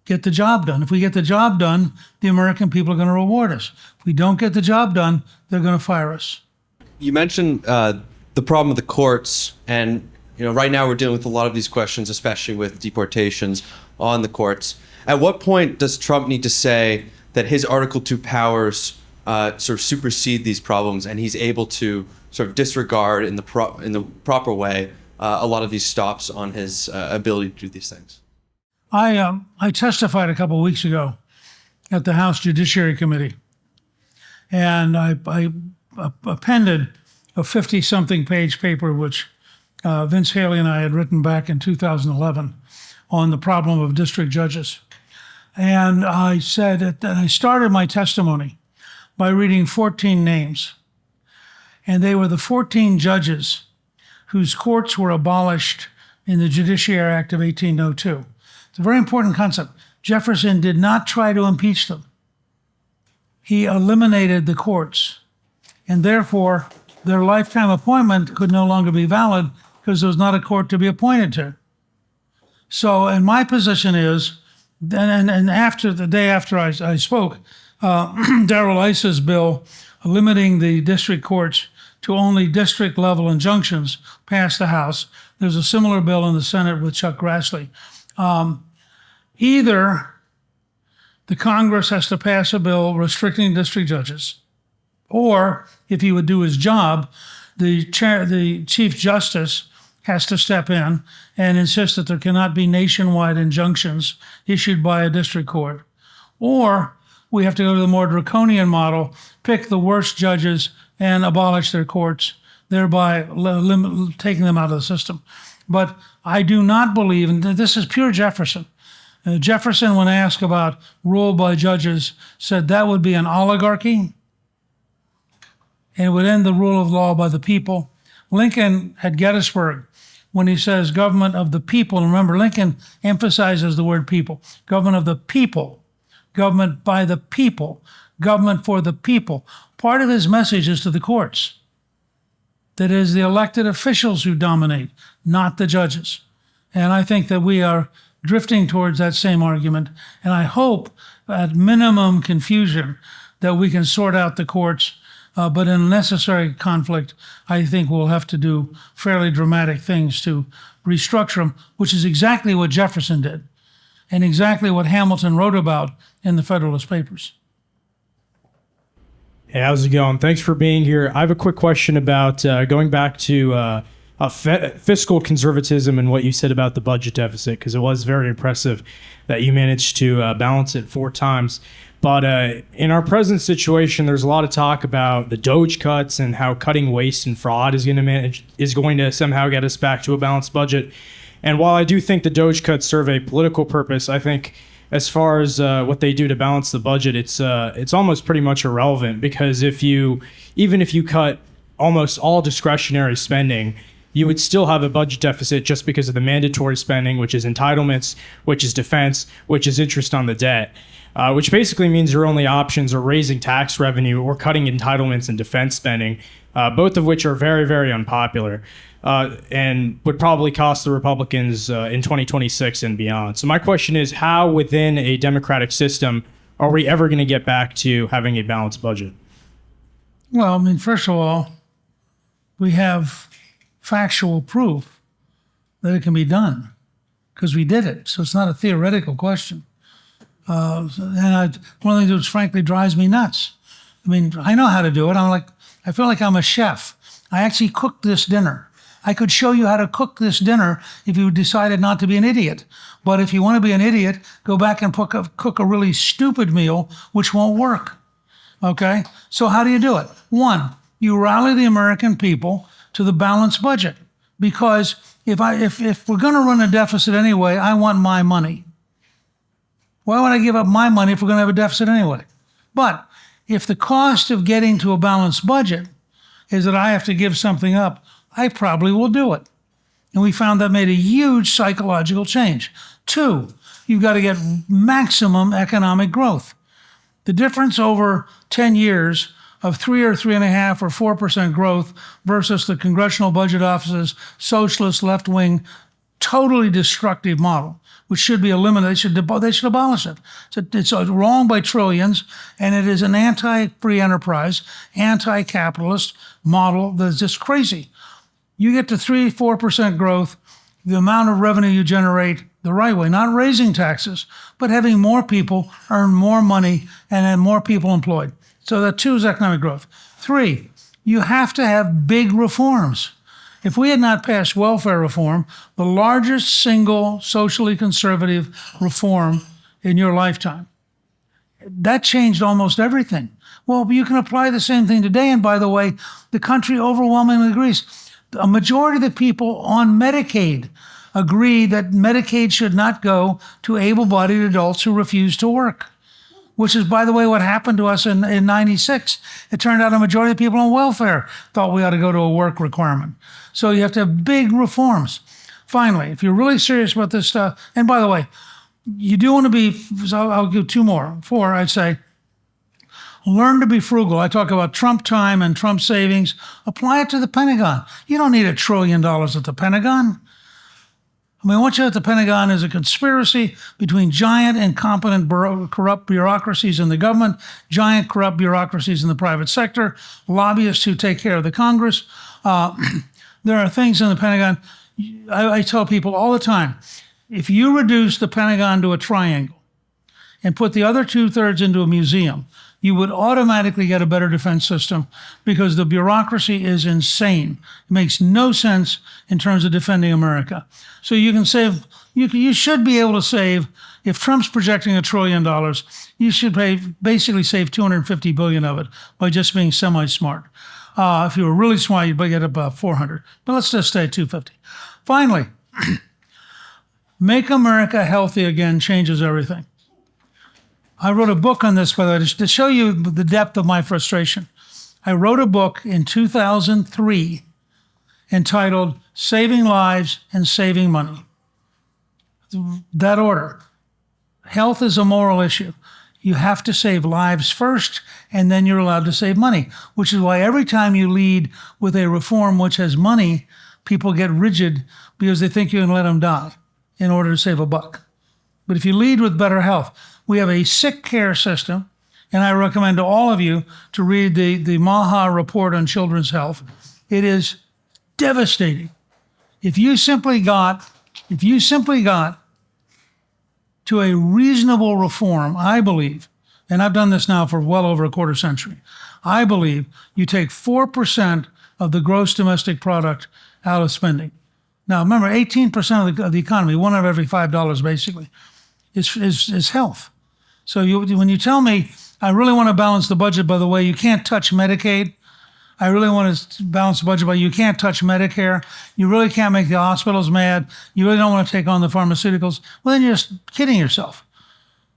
Speaker 1: get the job done? If we get the job done, the American people are going to reward us. If we don't get the job done, they're going to fire us.
Speaker 4: You mentioned the problem of the courts, and right now we're dealing with a lot of these questions, especially with deportations on the courts. At what point does Trump need to say that his Article 2 powers sort of supersede these problems, and he's able to sort of disregard in the proper way a lot of these stops on his ability to do these things?
Speaker 1: I testified a couple of weeks ago at the House Judiciary Committee, and I appended a 50-something page paper which Vince Haley and I had written back in 2011 on the problem of district judges. And I said that I started my testimony by reading 14 names. And they were the 14 judges whose courts were abolished in the Judiciary Act of 1802. It's a very important concept. Jefferson did not try to impeach them. He eliminated the courts. And therefore, their lifetime appointment could no longer be valid because there was not a court to be appointed to. So, and my position is, and after the day after I spoke, Darrell Iss's bill limiting the district courts to only district-level injunctions passed the House. There's a similar bill in the Senate with Chuck Grassley. Either the Congress has to pass a bill restricting district judges, or if he would do his job, the Chief Justice has to step in and insist that there cannot be nationwide injunctions issued by a district court. Or we have to go to the more draconian model, pick the worst judges and abolish their courts, thereby taking them out of the system. But I do not believe, and this is pure Jefferson. Jefferson, when asked about rule by judges, said that would be an oligarchy, and it would end the rule of law by the people. Lincoln at Gettysburg, when he says government of the people, and remember, Lincoln emphasizes the word people, government of the people, government by the people, government for the people. Part of his message is to the courts, that it is the elected officials who dominate, not the judges. And I think that we are drifting towards that same argument. And I hope, at minimum confusion, that we can sort out the courts. But in a necessary conflict, I think we'll have to do fairly dramatic things to restructure them, which is exactly what Jefferson did and exactly what Hamilton wrote about in the Federalist Papers.
Speaker 5: Hey, how's it going? Thanks for being here. I have a quick question about going back to fiscal conservatism and what you said about the budget deficit, because it was very impressive that you managed to balance it 4 times. But in our present situation, there's a lot of talk about the Doge cuts and how cutting waste and fraud is going to somehow get us back to a balanced budget. And while I do think the Doge cuts serve a political purpose, I think as far as what they do to balance the budget, it's almost pretty much irrelevant, because even if you cut almost all discretionary spending, you would still have a budget deficit just because of the mandatory spending, which is entitlements, which is defense, which is interest on the debt, which basically means your only options are raising tax revenue or cutting entitlements and defense spending, both of which are very, very unpopular and would probably cost the Republicans in 2026 and beyond. So my question is, how within a democratic system are we ever going to get back to having a balanced budget?
Speaker 1: Well, I mean, first of all, we have factual proof that it can be done because we did it. So it's not a theoretical question. One of the things which frankly drives me nuts. I mean, I know how to do it. I feel like I'm a chef. I actually cooked this dinner. I could show you how to cook this dinner if you decided not to be an idiot. But if you want to be an idiot, go back and cook a really stupid meal, which won't work. Okay? So how do you do it? One, you rally the American people to the balanced budget. Because if we're going to run a deficit anyway, I want my money. Why would I give up my money if we're going to have a deficit anyway? But if the cost of getting to a balanced budget is that I have to give something up, I probably will do it. And we found that made a huge psychological change. Two, you've got to get maximum economic growth. The difference over 10 years of 3 or 3.5 or 4% growth versus the Congressional Budget Office's socialist left-wing, totally destructive model, which should be eliminated. They should abolish it. It's wrong by trillions, and it is an anti-free enterprise, anti-capitalist model that's just crazy. You get to 3-4% growth, the amount of revenue you generate the right way, not raising taxes, but having more people earn more money and have more people employed. So that 2 is economic growth. 3, you have to have big reforms. If we had not passed welfare reform, the largest single socially conservative reform in your lifetime, that changed almost everything. Well, you can apply the same thing today. And by the way, the country overwhelmingly agrees. A majority of the people on Medicaid agree that Medicaid should not go to able-bodied adults who refuse to work, which is, by the way, what happened to us in 96. It turned out a majority of people on welfare thought we ought to go to a work requirement. So you have to have big reforms. Finally, if you're really serious about this stuff, and by the way, you do want to be, so I'll give 2 more, 4, I'd say, learn to be frugal. I talk about Trump time and Trump savings. Apply it to the Pentagon. You don't need $1 trillion at the Pentagon. I mean, what you have at the Pentagon is a conspiracy between giant, incompetent, corrupt bureaucracies in the government, giant, corrupt bureaucracies in the private sector, lobbyists who take care of the Congress. There are things in the Pentagon. I tell people all the time, if you reduce the Pentagon to a triangle and put the other 2/3 into a museum, you would automatically get a better defense system because the bureaucracy is insane. It makes no sense in terms of defending America. So you can save, you should be able to save, if Trump's projecting $1 trillion, you should basically save $250 billion of it by just being semi-smart. If you were really smart, you'd get about 400. But let's just stay at 250. Finally, make America healthy again changes everything. I wrote a book on this, by the way, to show you the depth of my frustration. I wrote a book in 2003 entitled Saving Lives and Saving Money. That order. Health is a moral issue. You have to save lives first, and then you're allowed to save money, which is why every time you lead with a reform which has money, people get rigid because they think you can let them die in order to save a buck. But if you lead with better health, we have a sick care system, and I recommend to all of you to read the Maha report on children's health. It is devastating. If you simply got to a reasonable reform, I believe, and I've done this now for well over a quarter century, I believe you take 4% of the gross domestic product out of spending. Now, remember, 18% of the economy, 1 out of every $5 basically, is health. So when you tell me, I really want to balance the budget, by the way, you can't touch Medicaid. I really want to balance the budget, but you can't touch Medicare. You really can't make the hospitals mad. You really don't want to take on the pharmaceuticals. Well, then you're just kidding yourself.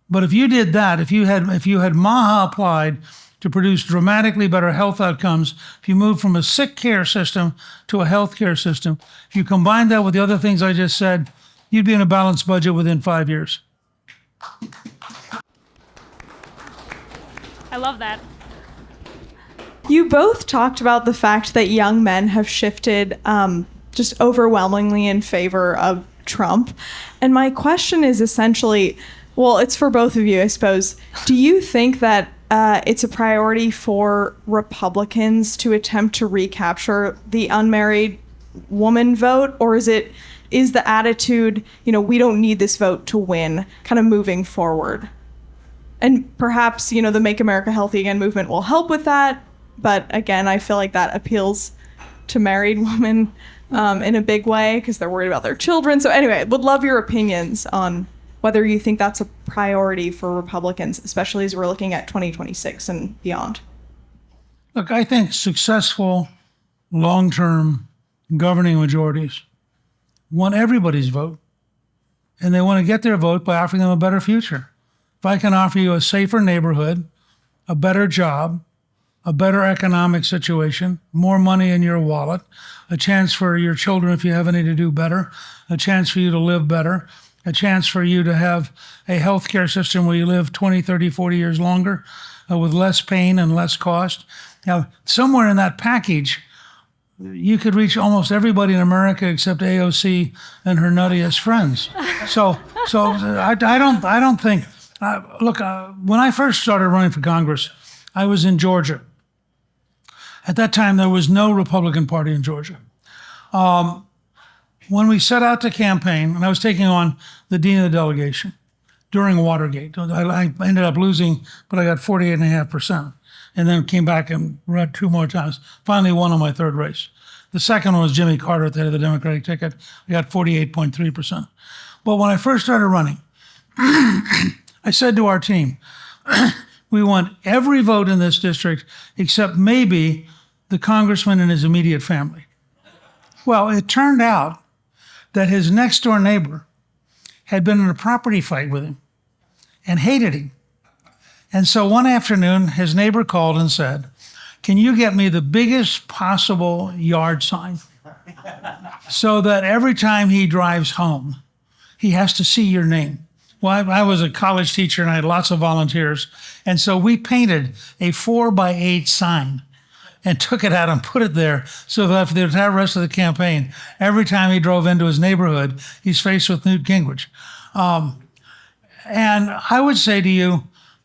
Speaker 1: But if you did that, if you had MAHA applied to produce dramatically better health outcomes, if you moved from a sick care system to a health care system, if you combine that with the other things I just said, you'd be in a balanced budget within 5 years.
Speaker 2: I love that.
Speaker 6: You both talked about the fact that young men have shifted just overwhelmingly in favor of Trump. And my question is essentially, well, it's for both of you, I suppose. Do you think that it's a priority for Republicans to attempt to recapture the unmarried woman vote? Or is the attitude, we don't need this vote to win, kind of moving forward? And perhaps, the Make America Healthy Again movement will help with that. But again, I feel like that appeals to married women in a big way because they're worried about their children. So anyway, would love your opinions on whether you think that's a priority for Republicans, especially as we're looking at 2026 and beyond.
Speaker 1: Look, I think successful, long-term governing majorities want everybody's vote. And they want to get their vote by offering them a better future. If I can offer you a safer neighborhood, a better job, a better economic situation, more money in your wallet, a chance for your children, if you have any, to do better, a chance for you to live better, a chance for you to have a healthcare system where you live 20, 30, 40 years longer with less pain and less cost. Now, somewhere in that package, you could reach almost everybody in America except AOC and her nuttiest friends. So I don't think. Look, when I first started running for Congress, I was in Georgia. At that time, there was no Republican Party in Georgia. When we set out to campaign, and I was taking on the dean of the delegation during Watergate, I ended up losing, but I got 48.5%, and then came back and ran 2 more times. Finally won on my third race. The second one was Jimmy Carter at the head of the Democratic ticket. I got 48.3%. But when I first started running, I said to our team, we want every vote in this district except maybe the congressman and his immediate family. Well, it turned out that his next door neighbor had been in a property fight with him and hated him. And so one afternoon, his neighbor called and said, "Can you get me the biggest possible yard sign so that every time he drives home, he has to see your name?" Well, I was a college teacher and I had lots of volunteers. And so we painted a 4x8 sign and took it out and put it there so that for the entire rest of the campaign, every time he drove into his neighborhood, he's faced with Newt Gingrich. And I would say to you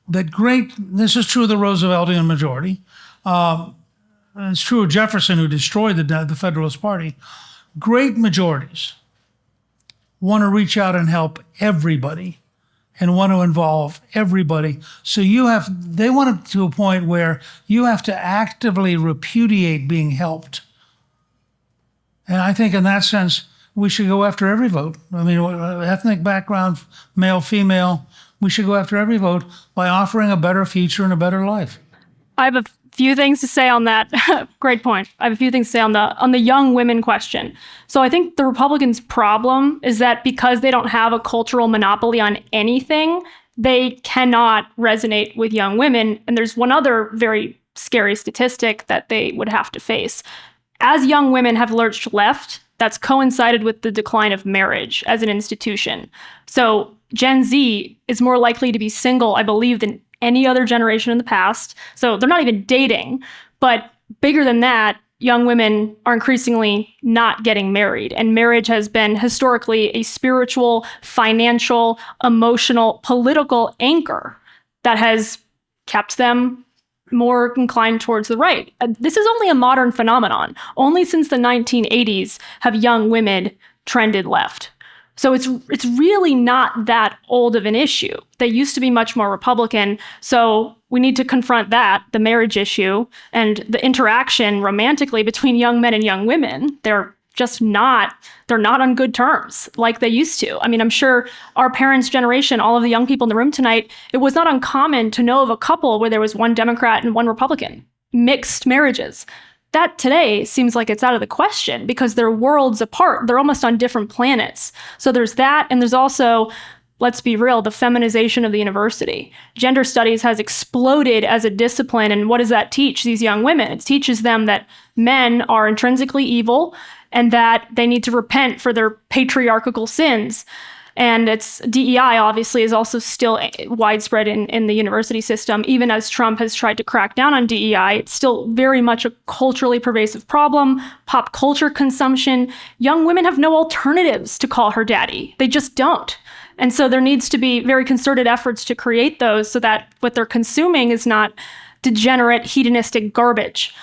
Speaker 1: that this is true of the Rooseveltian majority. It's true of Jefferson, who destroyed the Federalist Party. Great majorities want to reach out and help everybody and want to involve everybody. So they want it to a point where you have to actively repudiate being helped. And I think in that sense, we should go after every vote. I mean, ethnic background, male, female, we should go after every vote by offering a better future and a better life.
Speaker 2: I have a few things to say on that. Great point. I have a few things to say on the young women question. So I think the Republicans' problem is that because they don't have a cultural monopoly on anything, they cannot resonate with young women. And there's one other very scary statistic that they would have to face. As young women have lurched left, that's coincided with the decline of marriage as an institution. So Gen Z is more likely to be single, I believe, than any other generation in the past. So they're not even dating. But bigger than that, young women are increasingly not getting married. And marriage has been historically a spiritual, financial, emotional, political anchor that has kept them more inclined towards the right. This is only a modern phenomenon. Only since the 1980s have young women trended left. So it's really not that old of an issue. They used to be much more Republican. So we need to confront that, the marriage issue, and the interaction romantically between young men and young women. They're just not, they're not on good terms like they used to. I mean, I'm sure our parents' generation, all of the young people in the room tonight, it was not uncommon to know of a couple where there was one Democrat and one Republican, mixed marriages. That today seems like it's out of the question because they're worlds apart. They're almost on different planets. So there's that, and there's also, let's be real, the feminization of the university. Gender studies has exploded as a discipline, and what does that teach these young women? It teaches them that men are intrinsically evil and that they need to repent for their patriarchal sins. And it's DEI obviously is also still widespread in the university system. Even as Trump has tried to crack down on DEI, it's still very much a culturally pervasive problem. Pop culture consumption. Young women have no alternatives to call her daddy. They just don't. And so there needs to be very concerted efforts to create those so that what they're consuming is not degenerate, hedonistic garbage.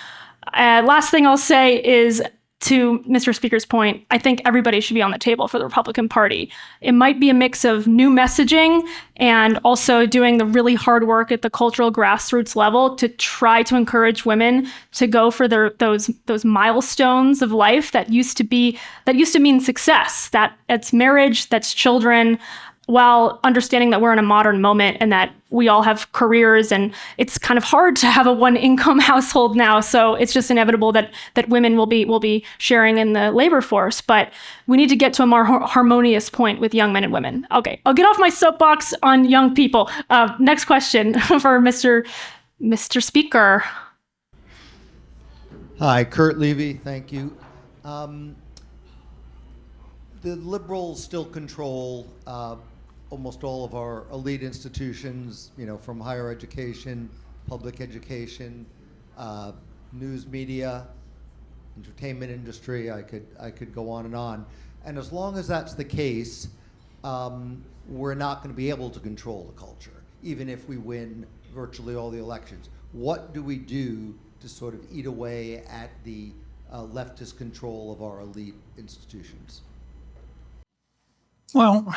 Speaker 2: Last thing I'll say is, to Mr. Speaker's point, I think everybody should be on the table for the Republican Party. It might be a mix of new messaging and also doing the really hard work at the cultural grassroots level to try to encourage women to go for those milestones of life that used to mean success. That's marriage, that's children, while understanding that we're in a modern moment and that we all have careers, and it's kind of hard to have a one-income household now. So it's just inevitable that women will be sharing in the labor force. But we need to get to a more harmonious point with young men and women. Okay, I'll get off my soapbox on young people. Next question for Mr. Speaker.
Speaker 7: Hi, Kurt Levy. Thank you. The liberals still control almost all of our elite institutions, from higher education, public education, news media, entertainment industry. I could go on and on. And as long as that's the case, we're not going to be able to control the culture, even if we win virtually all the elections. What do we do to sort of eat away at the leftist control of our elite institutions?
Speaker 1: Well,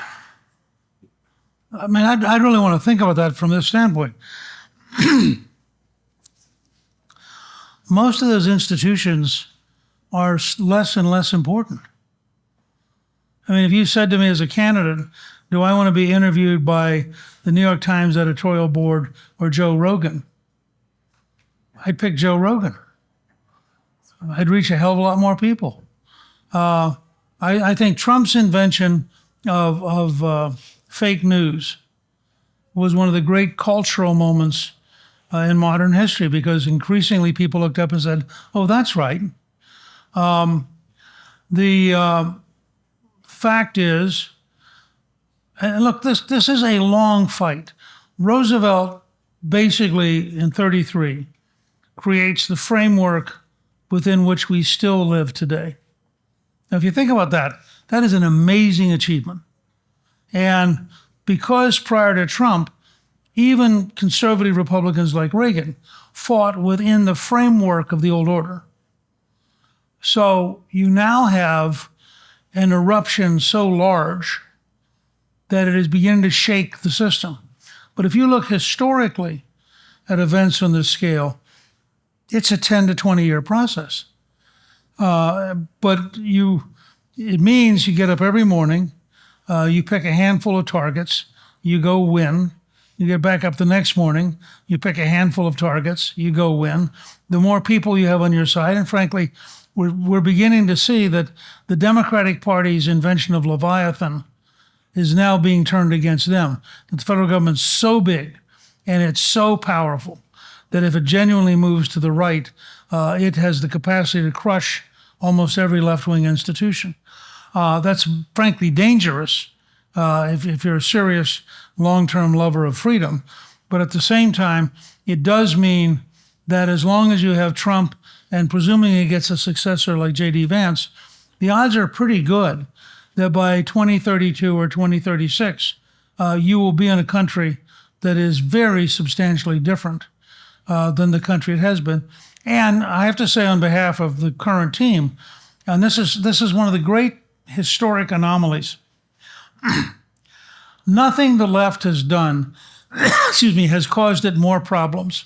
Speaker 1: I mean, I'd really want to think about that from this standpoint. Most of those institutions are less and less important. I mean, if you said to me as a candidate, do I want to be interviewed by the New York Times editorial board or Joe Rogan? I'd pick Joe Rogan. I'd reach a hell of a lot more people. I think Trump's invention of fake news was one of the great cultural moments in modern history, because increasingly people looked up and said, oh, that's right. The fact is, and look, this is a long fight. Roosevelt basically in 1933 creates the framework within which we still live today. Now, if you think about that, that is an amazing achievement. And because prior to Trump, even conservative Republicans like Reagan fought within the framework of the old order. So you now have an eruption so large that it is beginning to shake the system. But if you look historically at events on this scale, it's a 10 to 20 year process. But it means you get up every morning, you pick a handful of targets, you go win. You get back up the next morning, you pick a handful of targets, you go win. The more people you have on your side, and frankly, we're beginning to see that the Democratic Party's invention of Leviathan is now being turned against them. The federal government's so big and it's so powerful that if it genuinely moves to the right, it has the capacity to crush almost every left-wing institution. That's frankly dangerous if you're a serious long-term lover of freedom. But at the same time, it does mean that as long as you have Trump, and presuming he gets a successor like J.D. Vance, the odds are pretty good that by 2032 or 2036, you will be in a country that is very substantially different than the country it has been. And I have to say on behalf of the current team, and this is one of the great historic anomalies, nothing the left has done, has caused it more problems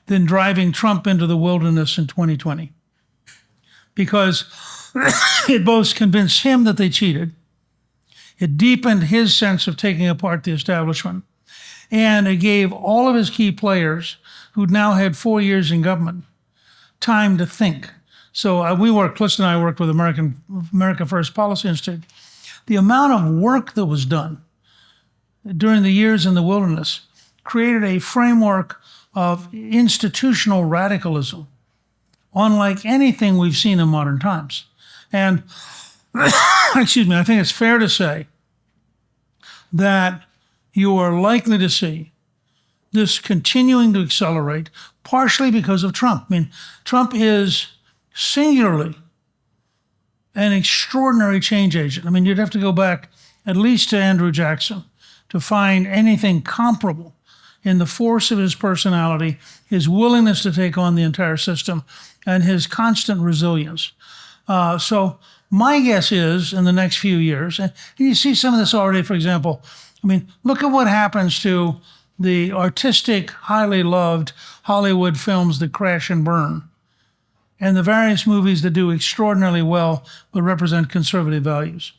Speaker 1: than driving Trump into the wilderness in 2020. Because It both convinced him that they cheated, it deepened his sense of taking apart the establishment, and it gave all of his key players, who'd now had 4 years in government, time to think. So Clifton and I worked with America First Policy Institute. The amount of work that was done during the years in the wilderness created a framework of institutional radicalism, unlike anything we've seen in modern times. And, excuse me, I think it's fair to say that you are likely to see this continuing to accelerate, partially because of Trump. I mean, Trump is singularly an extraordinary change agent. I mean, you'd have to go back at least to Andrew Jackson to find anything comparable in the force of his personality, his willingness to take on the entire system, and his constant resilience. So my guess is in the next few years, and you see some of this already, for example, I mean, look at what happens to the artistic, highly loved Hollywood films that crash and burn, and the various movies that do extraordinarily well but represent conservative values.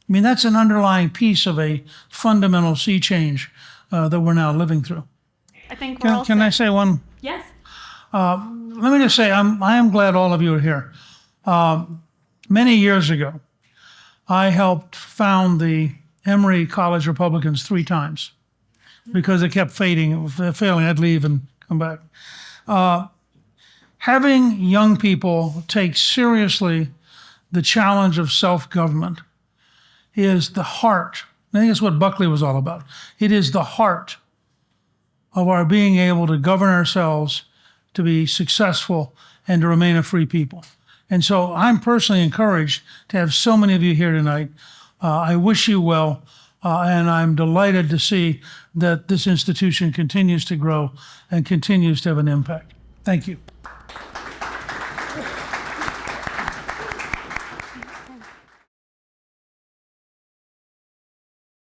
Speaker 1: I mean, that's an underlying piece of a fundamental sea change that we're now living through.
Speaker 2: I think we're all
Speaker 1: Can I
Speaker 2: set.
Speaker 1: say one?
Speaker 2: Yes.
Speaker 1: Let me just say, I am glad all of you are here. Many years ago, I helped found the Emory College Republicans 3 times because it kept failing. I'd leave and come back. Having young people take seriously the challenge of self-government is the heart. I think it's what Buckley was all about. It is the heart of our being able to govern ourselves, to be successful, and to remain a free people. And so I'm personally encouraged to have so many of you here tonight. I wish you well, and I'm delighted to see that this institution continues to grow and continues to have an impact. Thank you.